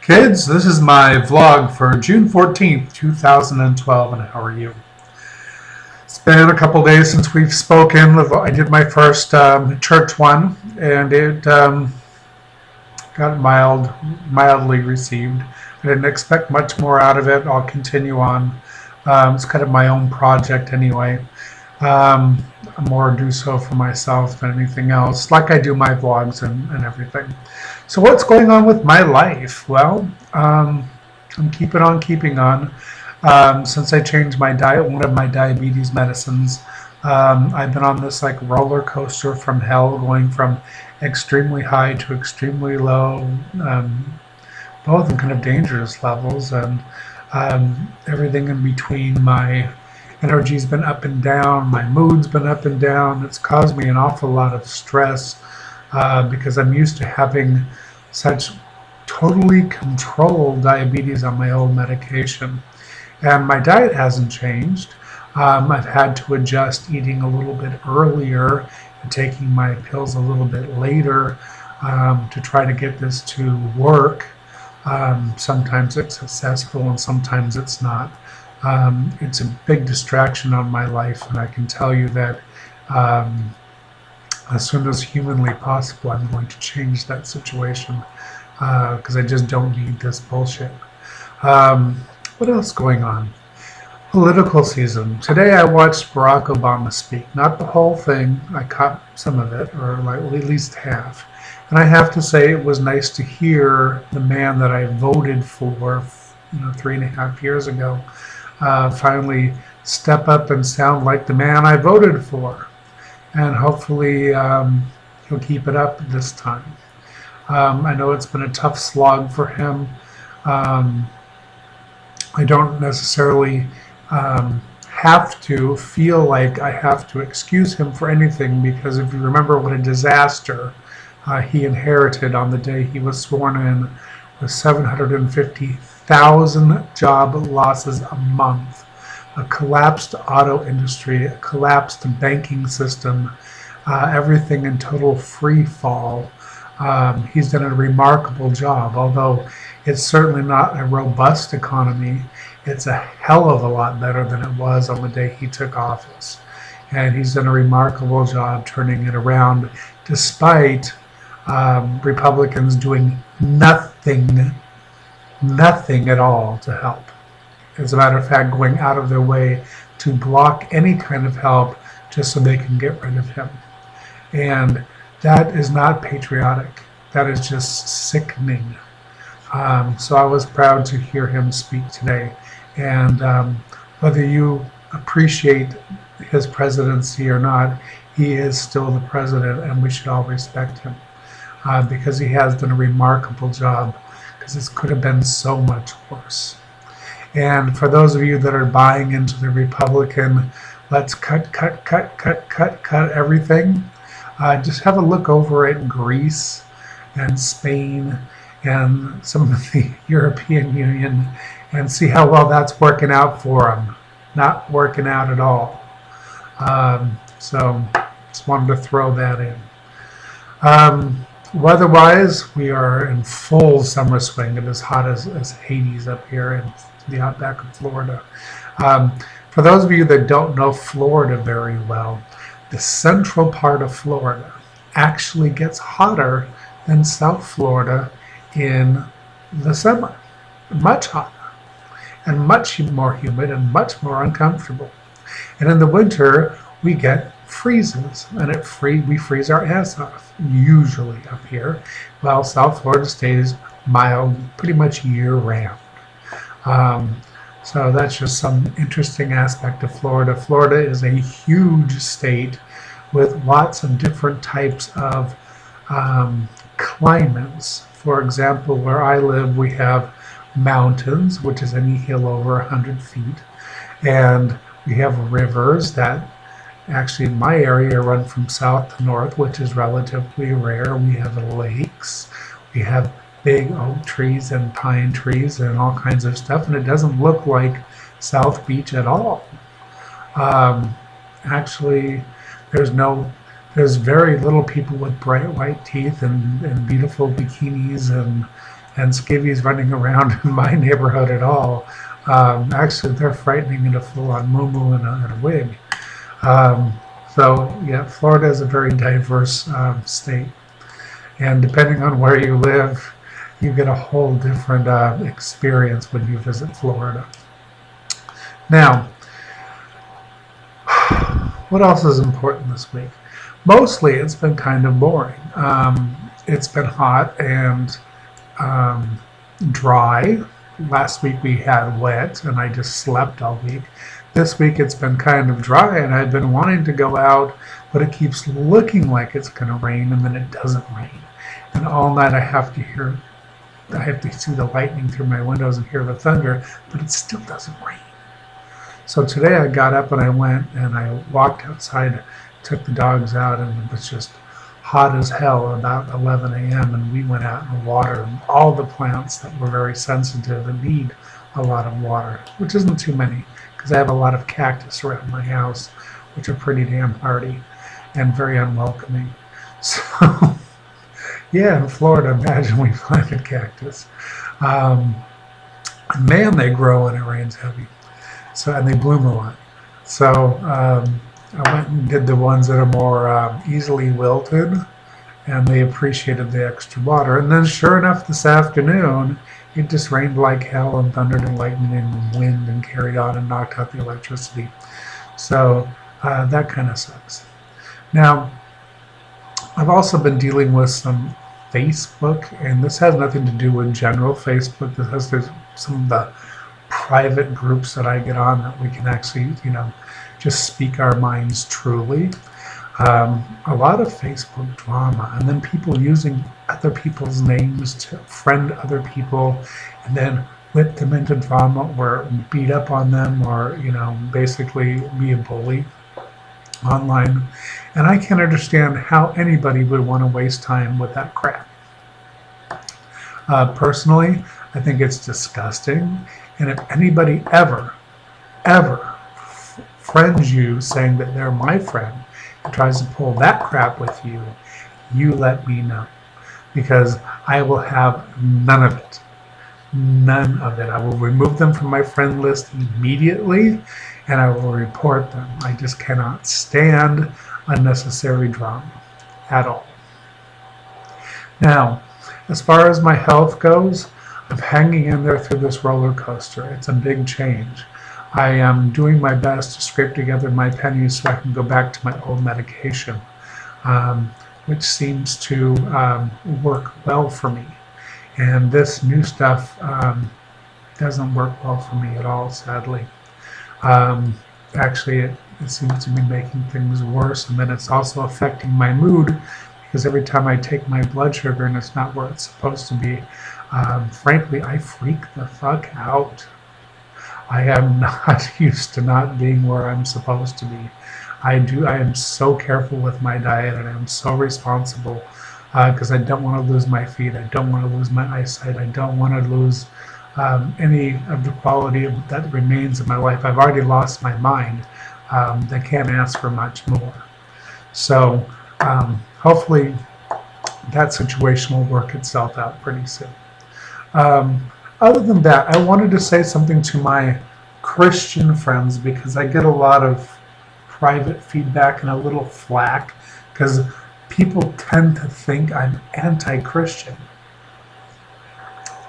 Kids, this is my vlog for June 14th, 2012, and how are you? It's been a couple days since we've spoken. I did my first church one, and it got mildly received. I didn't expect much more out of it. I'll continue on. It's kind of my own project anyway. I more do so for myself than anything else, like I do my vlogs and everything. So what's going on with my life? Well, I'm keeping on keeping on. Since I changed my diet, one of my diabetes medicines, I've been on this like roller coaster from hell, going from extremely high to extremely low, both in kind of dangerous levels, and everything in between. My energy's been up and down, my mood's been up and down. It's caused me an awful lot of stress because I'm used to having such totally controlled diabetes on my old medication. And my diet hasn't changed. I've had to adjust eating a little bit earlier and taking my pills a little bit later to try to get this to work. Sometimes it's successful and sometimes it's not. It's a big distraction on my life, and I can tell you that as soon as humanly possible, I'm going to change that situation because I just don't need this bullshit. What else going on? Political season. Today I watched Barack Obama speak. Not the whole thing. I caught some of it, or like at least half. And I have to say it was nice to hear the man that I voted for, 3.5 years ago, finally step up and sound like the man I voted for. And hopefully he'll keep it up this time. I know it's been a tough slog for him. I don't necessarily have to feel like I have to excuse him for anything, because if you remember what a disaster he inherited on the day he was sworn in, with 750,000 job losses a month, a collapsed auto industry, a collapsed banking system, everything in total free fall. He's done a remarkable job, although it's certainly not a robust economy. It's a hell of a lot better than it was on the day he took office. And he's done a remarkable job turning it around, despite Republicans doing nothing at all to help. As a matter of fact, going out of their way to block any kind of help just so they can get rid of him. And that is not patriotic. That is just sickening. So I was proud to hear him speak today. And whether you appreciate his presidency or not, he is still the president, and we should all respect him because he has done a remarkable job, because this could have been so much worse. And for those of you that are buying into the Republican, let's cut everything, just have a look over at Greece and Spain and some of the European Union and see how well that's working out for them. Not working out at all. So just wanted to throw that in. Weather-wise, we are in full summer swing. It is hot as Hades up here in the outback of Florida. For those of you that don't know Florida very well, the central part of Florida actually gets hotter than South Florida in the summer. Much hotter, and much more humid, and much more uncomfortable. And in the winter, we get freezes, and we freeze our ass off, usually up here, while South Florida stays mild pretty much year-round. So that's just some interesting aspect of Florida. Florida is a huge state with lots of different types of climates. For example, where I live, we have mountains, which is any hill over 100 feet, and we have rivers that actually in my area run from south to north, which is relatively rare. We have lakes, we have big oak trees and pine trees and all kinds of stuff, and it doesn't look like South Beach at all. Actually, there's very little people with bright white teeth and beautiful bikinis and and skivvies running around in my neighborhood at all. Actually, they're frightening in a full-on muumuu and a wig. Um, so, yeah, Florida is a very diverse state. And depending on where you live, you get a whole different experience when you visit Florida. Now, what else is important this week? Mostly it's been kind of boring. It's been hot and dry. Last week we had wet and I just slept all week. This week it's been kind of dry and I've been wanting to go out, but it keeps looking like it's going to rain and then it doesn't rain. And all night I have to see the lightning through my windows and hear the thunder, but it still doesn't rain. So today I got up and I went and I walked outside, took the dogs out, and it was just hot as hell about 11 a.m. and we went out and watered all the plants that were very sensitive and need a lot of water, which isn't too many because I have a lot of cactus around my house, which are pretty damn hardy and very unwelcoming. So, yeah, in Florida, imagine we planted cactus. Man, they grow when it rains heavy. So, and they bloom a lot. So I went and did the ones that are more easily wilted, and they appreciated the extra water. And then sure enough, this afternoon, it just rained like hell and thundered and lightning and wind and carried on and knocked out the electricity. So that kind of sucks. Now, I've also been dealing with some Facebook, and this has nothing to do with general Facebook. This has there's some of the private groups that I get on that we can actually, just speak our minds truly. A lot of Facebook drama, and then people using other people's names to friend other people, and then whip them into drama or beat up on them, or basically be a bully online. And I can't understand how anybody would want to waste time with that crap. Personally, I think it's disgusting. And if anybody ever friends you saying that they're my friend and tries to pull that crap with you, you let me know. Because I will have none of it. None of it. I will remove them from my friend list immediately, and I will report them. I just cannot stand unnecessary drama at all. Now, as far as my health goes, I'm hanging in there through this roller coaster. It's a big change. I am doing my best to scrape together my pennies so I can go back to my old medication, which seems to work well for me. And this new stuff doesn't work well for me at all, sadly. Actually, it seems to be making things worse, and then it's also affecting my mood, because every time I take my blood sugar and it's not where it's supposed to be, frankly, I freak the fuck out. I am not used to not being where I'm supposed to be. I am so careful with my diet, and I'm so responsible because I don't want to lose my feet. I don't want to lose my eyesight. I don't want to lose any of the quality that remains in my life. I've already lost my mind. I can't ask for much more. So hopefully that situation will work itself out pretty soon. Other than that, I wanted to say something to my Christian friends, because I get a lot of private feedback and a little flack because people tend to think I'm anti-Christian.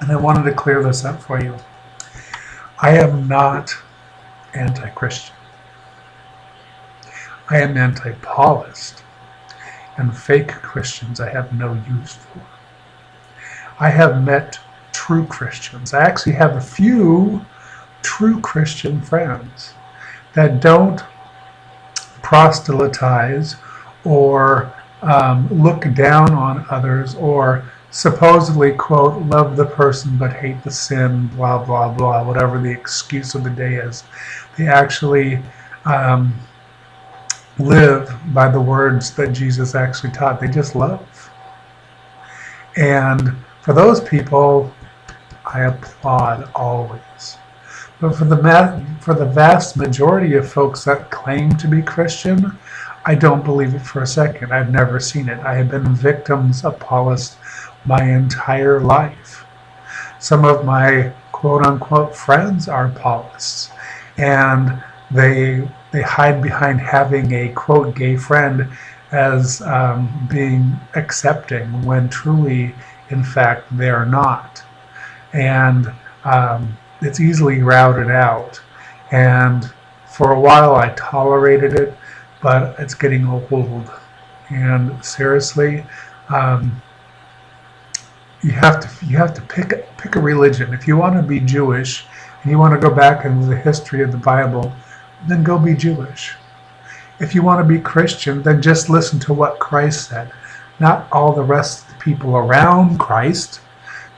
And I wanted to clear this up for you. I am not anti-Christian. I am anti-Paulist. And fake Christians I have no use for. I have met true Christians. I actually have a few true Christian friends that don't proselytize or look down on others or supposedly, quote, love the person but hate the sin, blah, blah, blah, whatever the excuse of the day is. They actually live by the words that Jesus actually taught. They just love. And for those people, I applaud always. But for the vast majority of folks that claim to be Christian, I don't believe it for a second. I've never seen it. I have been victims of Paulist my entire life. Some of my quote-unquote friends are Paulists, and they hide behind having a quote gay friend as being accepting when truly, in fact, they are not. And it's easily routed out. And for a while I tolerated it, but it's getting old. And seriously, you have to pick a religion. If you want to be Jewish and you want to go back into the history of the Bible, then go be Jewish. If you want to be Christian, then just listen to what Christ said, not all the rest of the people around Christ,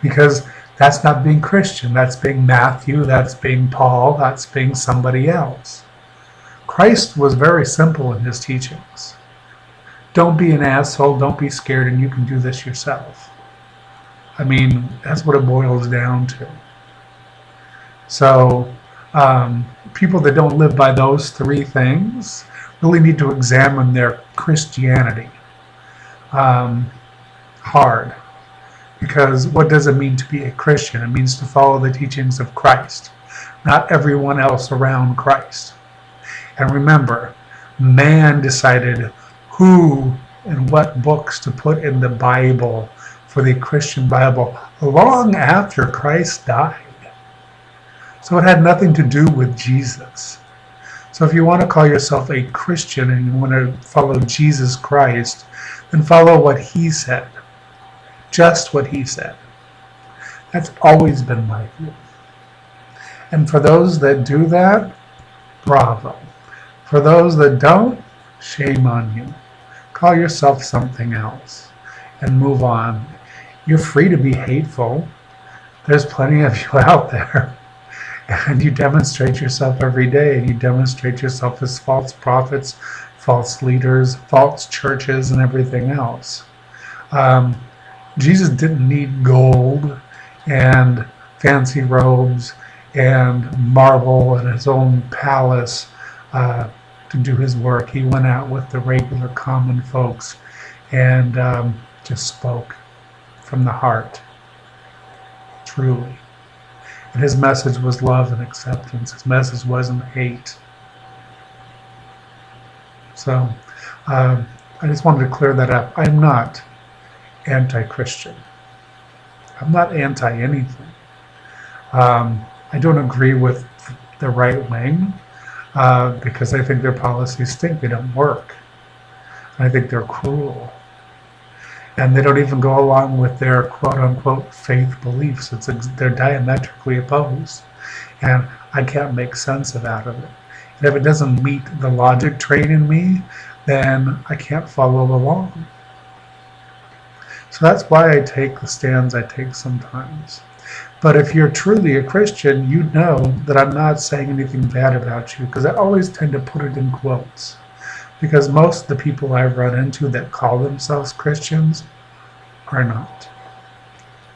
because that's not being Christian. That's being Matthew, that's being Paul, that's being somebody else. Christ was very simple in his teachings. Don't be an asshole, don't be scared, and you can do this yourself. I mean, that's what it boils down to. So, people that don't live by those three things really need to examine their Christianity hard. Because what does it mean to be a Christian? It means to follow the teachings of Christ, not everyone else around Christ. And remember, man decided who and what books to put in the Bible for the Christian Bible long after Christ died. So it had nothing to do with Jesus. So if you want to call yourself a Christian and you want to follow Jesus Christ, then follow what he said. Just what he said. That's always been my view. And for those that do that, bravo. For those that don't, shame on you. Call yourself something else and move on. You're free to be hateful. There's plenty of you out there. And you demonstrate yourself every day, and you demonstrate yourself as false prophets, false leaders, false churches, and everything else. Jesus didn't need gold and fancy robes and marble and his own palace to do his work. He went out with the regular common folks and just spoke from the heart, truly. And his message was love and acceptance. His message wasn't hate. So I just wanted to clear that up. I'm not anti-Christian. I'm not anti-anything. I don't agree with the right wing because I think their policies stink. They don't work. I think they're cruel. And they don't even go along with their quote-unquote faith beliefs. They're diametrically opposed. And I can't make sense of out of it. And if it doesn't meet the logic train in me, then I can't follow along. So that's why I take the stands I take sometimes. But if you're truly a Christian, you know that I'm not saying anything bad about you, because I always tend to put it in quotes. Because most of the people I run into that call themselves Christians are not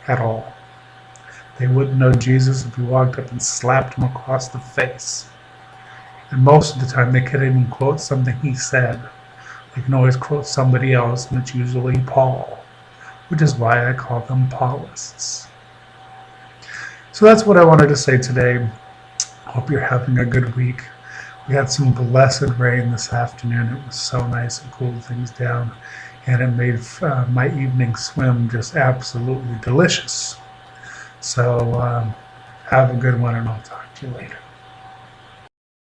at all. They wouldn't know Jesus if you walked up and slapped him across the face. And most of the time they can't even quote something he said. They can always quote somebody else, and it's usually Paul, which is why I call them Paulists. So that's what I wanted to say today. Hope you're having a good week. We had some blessed rain this afternoon. It was so nice and cooled things down, and it made my evening swim just absolutely delicious. So have a good one, and I'll talk to you later.